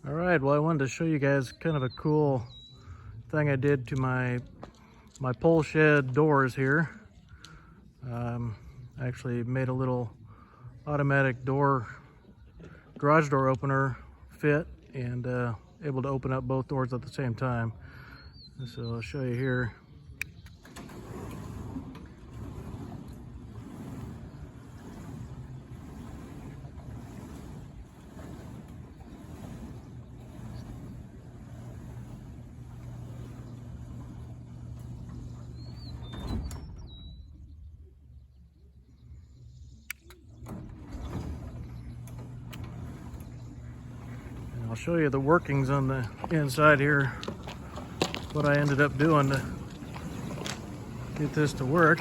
All right, well, I wanted to show you guys kind of a cool thing I did to my pole shed doors here. I actually made a little automatic garage door opener fit and able to open up both doors at the same time. So I'll show you here. I'll show you the workings on the inside here, what I ended up doing to get this to work.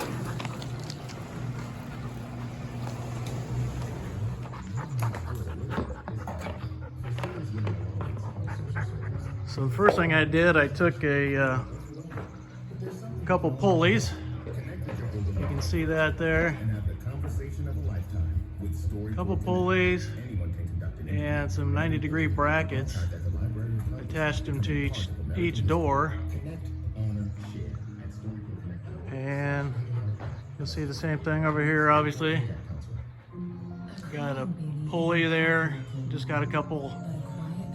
So the first thing I did, I took a couple pulleys. You can see that there. A couple pulleys and some 90-degree brackets. Attached them to each door. And you'll see the same thing over here, obviously. Got a pulley there. Just got a couple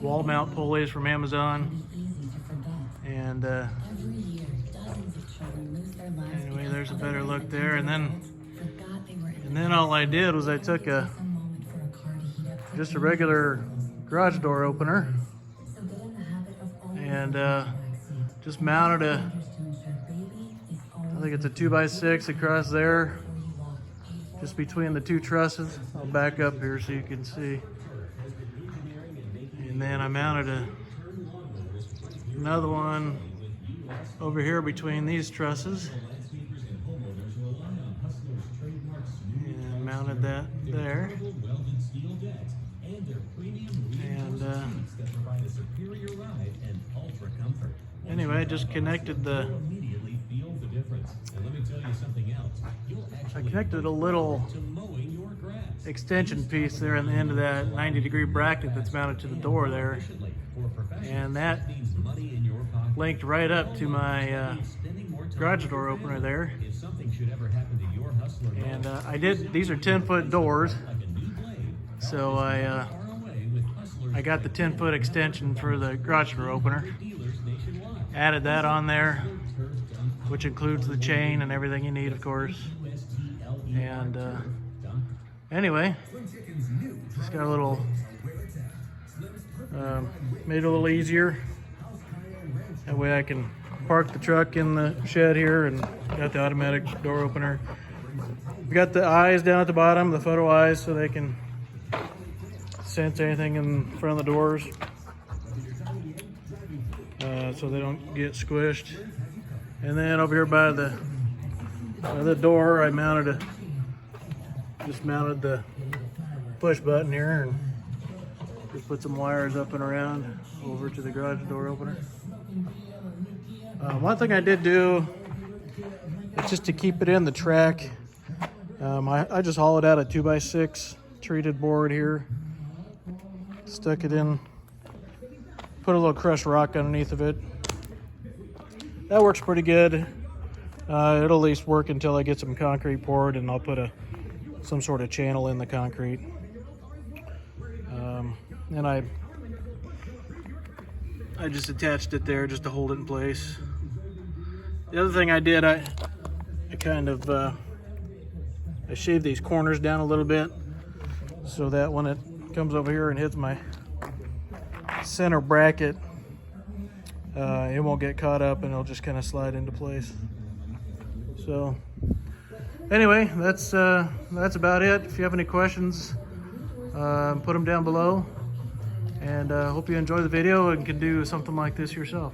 wall mount pulleys from Amazon. And anyway, there's a better look there. And then all I did was I took just a regular garage door opener and just mounted I think it's a 2x6 across there, just between the two trusses. I'll back up here so you can see. And then I mounted another one over here between these trusses and mounted that there. And anyway, I just connected I connected a little extension piece there in the end of that 90-degree bracket that's mounted to the door there, and that linked right up to my garage door opener there. And these are 10-foot doors, so I got the 10-foot extension for the garage door opener, added that on there, which includes the chain and everything you need, of course. And anyway, just got a little made it a little easier. That way I can park the truck in the shed here, and got the automatic door opener. We got the eyes down at the bottom, the photo eyes, so they can sense anything in front of the doors, so they don't get squished. And then over here by the door, I just mounted the push button here, and just put some wires up and around over to the garage door opener. One thing I did do is just to keep it in the track. I just hollowed out a 2x6 treated board here, stuck it in, put a little crushed rock underneath of it. That works pretty good. It'll at least work until I get some concrete poured, and I'll put some sort of channel in the concrete. And I just attached it there just to hold it in place. The other thing I did, I kind of I shaved these corners down a little bit so that when it comes over here and hits my center bracket, it won't get caught up, and it'll just kind of slide into place. So anyway, that's about it. If you have any questions, put them down below, and hope you enjoy the video and can do something like this yourself.